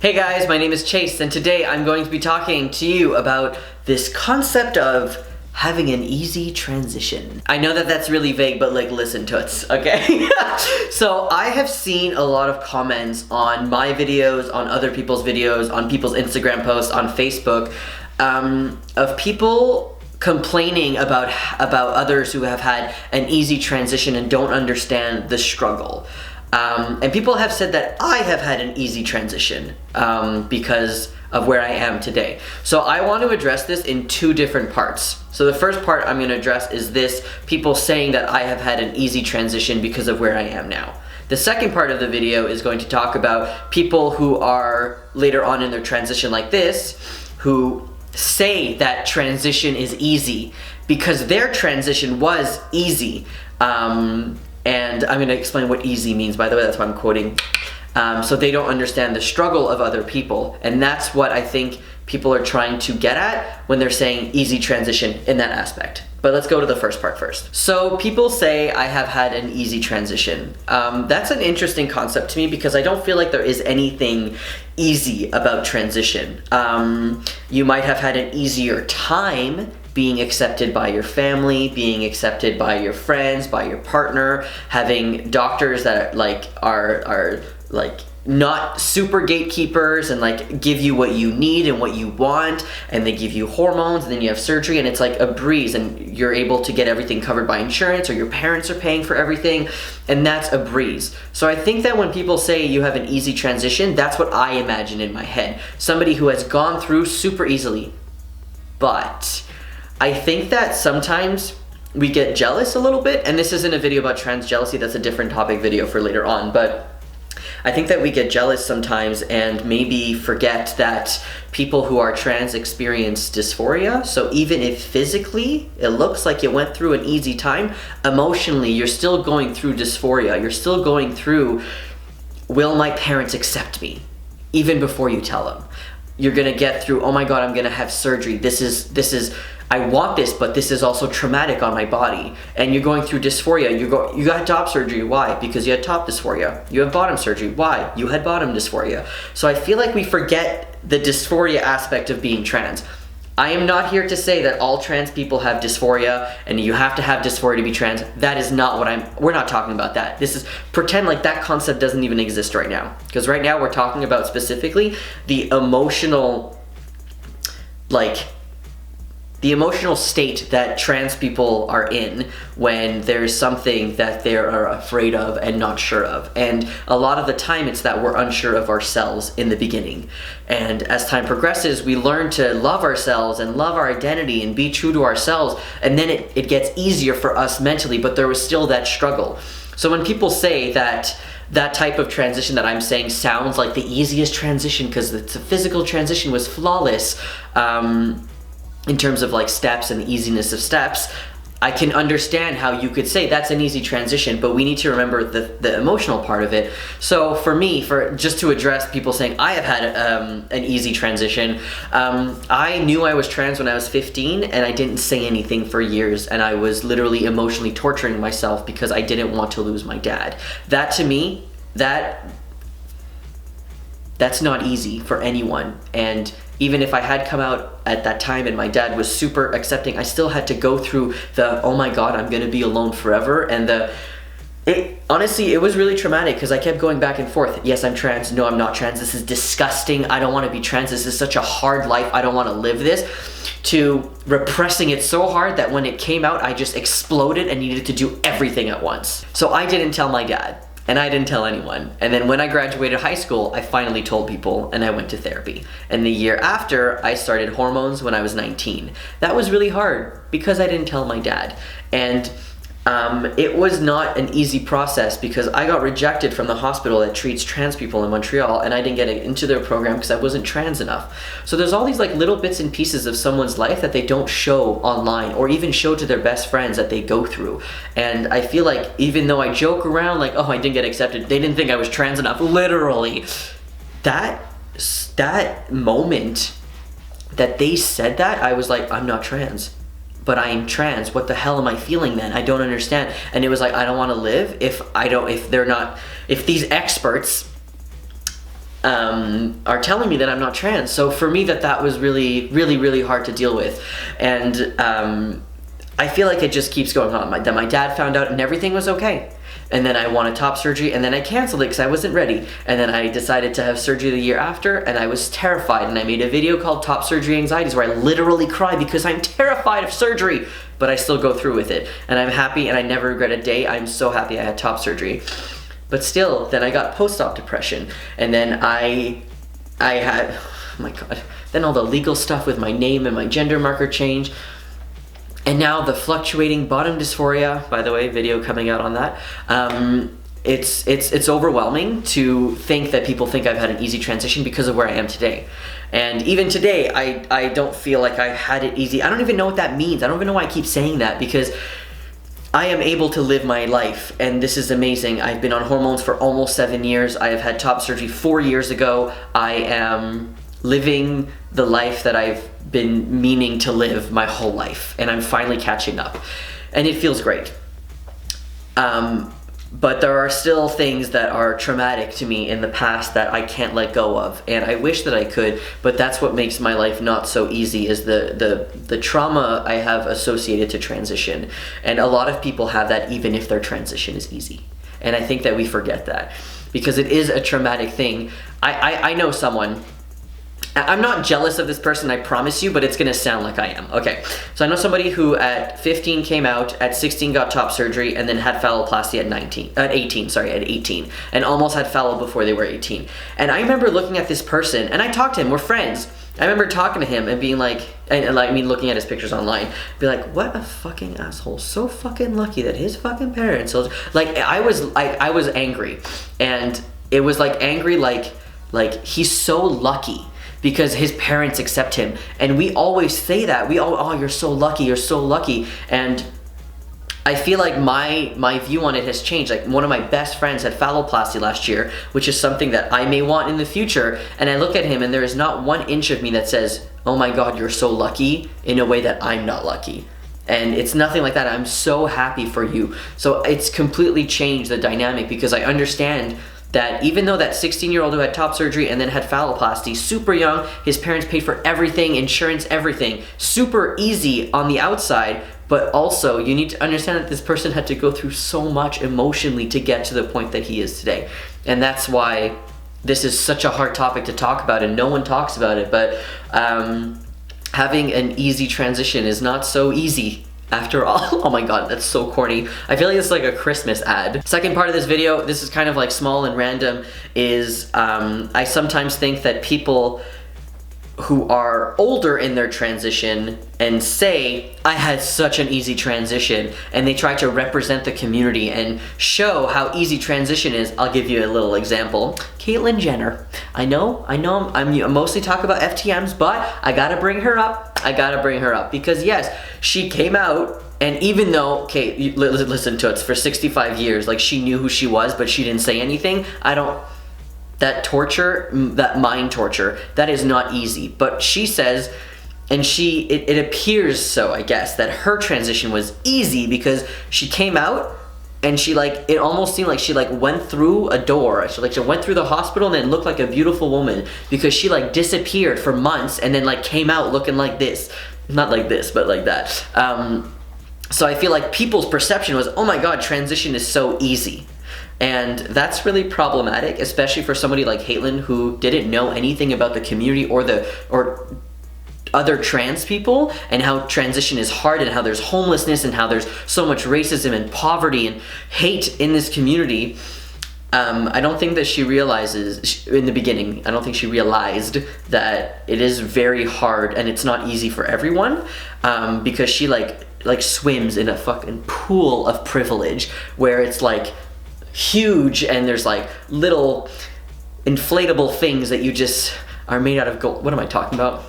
Hey guys, my name is Chase, and today I'm going to be talking to you about this concept of having an easy transition. I know that that's really vague, but like listen to it, okay? So I have seen a lot of comments on my videos, on other people's videos, on people's Instagram posts, on Facebook, of people complaining about others who have had an easy transition and don't understand the struggle. And people have said that I have had an easy transition because of where I am today. So I want to address this in two different parts. So the first part I'm going to address is this, people saying that I have had an easy transition because of where I am now. The second part of the video is going to talk about people who are later on in their transition like this, who say that transition is easy because their transition was easy. And I'm going to explain what easy means, by the way, that's why I'm quoting. So they don't understand the struggle of other people. And that's what I think people are trying to get at when they're saying easy transition in that aspect. But let's go to the first part first. So people say I have had an easy transition. That's an interesting concept to me because I don't feel like there is anything easy about transition. You might have had an easier time being accepted by your family, being accepted by your friends, by your partner, having doctors that are not super gatekeepers and like give you what you need and what you want, and they give you hormones, and then you have surgery and it's like a breeze and you're able to get everything covered by insurance, or your parents are paying for everything, and that's a breeze. So I think that when people say you have an easy transition, that's what I imagine in my head. Somebody who has gone through super easily. But I think that sometimes we get jealous a little bit, and this isn't a video about trans jealousy, that's a different topic video for later on, but I think that we get jealous sometimes and maybe forget that people who are trans experience dysphoria. So even if physically it looks like you went through an easy time, emotionally you're still going through dysphoria. You're still going through, will my parents accept me? Even before you tell them. You're gonna get through, oh my God, I'm gonna have surgery. This is, I want this, but this is also traumatic on my body. And you're going through dysphoria. You got top surgery, why? Because you had top dysphoria. You have bottom surgery, why? You had bottom dysphoria. So I feel like we forget the dysphoria aspect of being trans. I am not here to say that all trans people have dysphoria and you have to have dysphoria to be trans. That is not what we're not talking about that. This is, pretend like that concept doesn't even exist right now. Because right now we're talking about specifically the emotional, the emotional state that trans people are in when there's something that they are afraid of and not sure of. And a lot of the time it's that we're unsure of ourselves in the beginning. And as time progresses, we learn to love ourselves and love our identity and be true to ourselves. And then it gets easier for us mentally, but there was still that struggle. So when people say that that type of transition that I'm saying sounds like the easiest transition because it's a physical transition was flawless, in terms of like steps and the easiness of steps, I can understand how you could say that's an easy transition, but we need to remember the emotional part of it. So for me, just to address people saying I have had an easy transition, I knew I was trans when I was 15 and I didn't say anything for years, and I was literally emotionally torturing myself because I didn't want to lose my dad. That to me, that's not easy for anyone. And even if I had come out at that time and my dad was super accepting, I still had to go through the, oh my God, I'm gonna be alone forever. And honestly, it was really traumatic because I kept going back and forth. Yes, I'm trans. No, I'm not trans. This is disgusting. I don't want to be trans. This is such a hard life. I don't want to live this. To repressing it so hard that when it came out, I just exploded and needed to do everything at once. So I didn't tell my dad. And I didn't tell anyone. And then when I graduated high school, I finally told people and I went to therapy. And the year after, I started hormones when I was 19. That was really hard because I didn't tell my dad. And it was not an easy process because I got rejected from the hospital that treats trans people in Montreal, and I didn't get into their program because I wasn't trans enough. So there's all these like little bits and pieces of someone's life that they don't show online or even show to their best friends that they go through. And I feel like even though I joke around like, oh, I didn't get accepted, they didn't think I was trans enough, literally. That moment that they said that, I was like, I'm not trans. But I am trans. What the hell am I feeling then? I don't understand. And it was like, I don't want to live if these experts are telling me that I'm not trans. So for me, that was really, really, really hard to deal with. And I feel like it just keeps going on. That my dad found out and everything was okay. And then I wanted top surgery, and then I canceled it because I wasn't ready. And then I decided to have surgery the year after, and I was terrified. And I made a video called Top Surgery Anxieties where I literally cry because I'm terrified of surgery, but I still go through with it. And I'm happy, and I never regret a day. I'm so happy I had top surgery. But still, then I got post-op depression, and then I had, oh my God, then all the legal stuff with my name and my gender marker change. And now the fluctuating bottom dysphoria, by the way, video coming out on that. It's overwhelming to think that people think I've had an easy transition because of where I am today. And even today, I don't feel like I had it easy. I don't even know what that means. I don't even know why I keep saying that, because I am able to live my life, and this is amazing. I've been on hormones for almost 7 years. I have had top surgery 4 years ago. I am living the life that I've been meaning to live my whole life, and I'm finally catching up, and it feels great. But there are still things that are traumatic to me in the past that I can't let go of, and I wish that I could, but that's what makes my life not so easy, is the trauma I have associated to transition. And a lot of people have that even if their transition is easy. And I think that we forget that, because it is a traumatic thing. I know someone, I'm not jealous of this person, I promise you, but it's gonna sound like I am. Okay, so I know somebody who at 15 came out, at 16 got top surgery, and then had phalloplasty at 18, and almost had fallow before they were 18. And I remember looking at this person, and I talked to him, we're friends. I remember talking to him and being like, looking at his pictures online, be like, what a fucking asshole, so fucking lucky that his fucking parents, like, I was angry, and it was like angry, like he's so lucky because his parents accept him. And we always say that. Oh, you're so lucky, you're so lucky. And I feel like my view on it has changed. Like, one of my best friends had phalloplasty last year, which is something that I may want in the future. And I look at him and there is not 1 inch of me that says, oh my God, you're so lucky, in a way that I'm not lucky. And it's nothing like that. I'm so happy for you. So it's completely changed the dynamic, because I understand that even though that 16-year-old who had top surgery and then had phalloplasty, super young, his parents paid for everything, insurance, everything, super easy on the outside, but also you need to understand that this person had to go through so much emotionally to get to the point that he is today. And that's why this is such a hard topic to talk about, and no one talks about it, but having an easy transition is not so easy. After all. Oh my God, that's so corny. I feel like it's like a Christmas ad. Second part of this video, this is kind of like small and random, is I sometimes think that people who are older in their transition and say, I had such an easy transition, and they try to represent the community and show how easy transition is. I'll give you a little example. Caitlyn Jenner. I know I'm mostly talking about FTMs, but I gotta bring her up. Because yes, she came out, and even though, okay, listen to it, for 65 years, like, she knew who she was, but she didn't say anything. That torture, that mind torture, that is not easy. But she says, and it appears so, I guess, that her transition was easy because she came out and she, like, it almost seemed like she, like, went through a door. She went through the hospital and then looked like a beautiful woman, because she, like, disappeared for months and then, like, came out looking like this. Not like this, but like that. So I feel like people's perception was, oh my God, transition is so easy. And that's really problematic, especially for somebody like Caitlyn, who didn't know anything about the community or other trans people, and how transition is hard, and how there's homelessness, and how there's so much racism and poverty and hate in this community. I don't think that she realizes, in the beginning, I don't think she realized that it is very hard and it's not easy for everyone, because she like swims in a fucking pool of privilege where it's like huge, and there's like little inflatable things that you just are made out of gold. What am I talking about?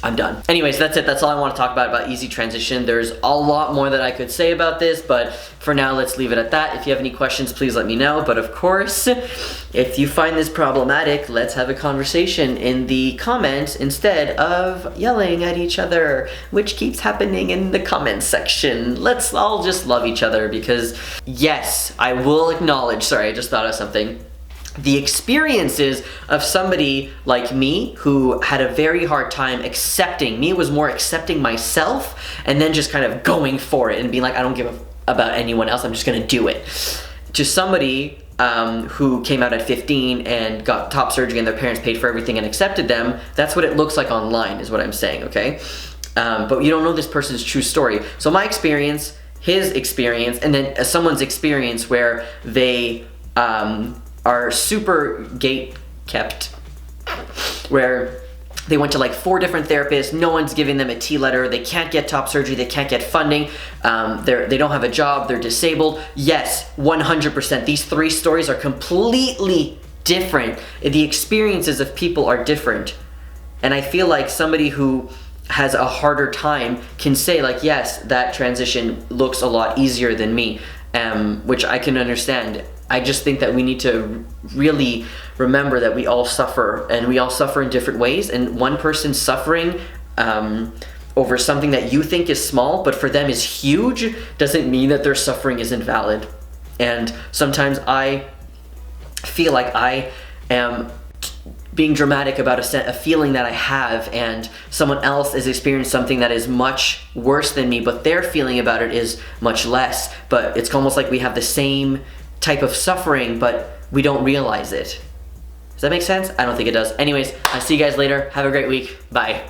I'm done. Anyways, that's it. That's all I want to talk about easy transition. There's a lot more that I could say about this, but for now, let's leave it at that. If you have any questions, please let me know. But of course, if you find this problematic, let's have a conversation in the comments instead of yelling at each other, which keeps happening in the comments section. Let's all just love each other, because yes, I will acknowledge, sorry, I just thought of something. the experiences of somebody like me who had a very hard time accepting. Me was more accepting myself and then just kind of going for it and being like, I don't give about anyone else, I'm just gonna do it. To somebody who came out at 15 and got top surgery and their parents paid for everything and accepted them, that's what it looks like online, is what I'm saying, okay? But you don't know this person's true story. So my experience, his experience, and then someone's experience where they are super gate kept, where they went to like 4 different therapists, no one's giving them a T letter, they can't get top surgery, they can't get funding, they don't have a job, they're disabled. Yes, 100%. These 3 stories are completely different. The experiences of people are different. And I feel like somebody who has a harder time can say like, yes, that transition looks a lot easier than me, which I can understand. I just think that we need to really remember that we all suffer, and we all suffer in different ways, and one person suffering over something that you think is small but for them is huge doesn't mean that their suffering isn't valid. And sometimes I feel like I am being dramatic about a feeling that I have, and someone else is experiencing something that is much worse than me, but their feeling about it is much less. But it's almost like we have the same type of suffering, but we don't realize it. Does that make sense? I don't think it does. Anyways, I'll see you guys later. Have a great week. Bye.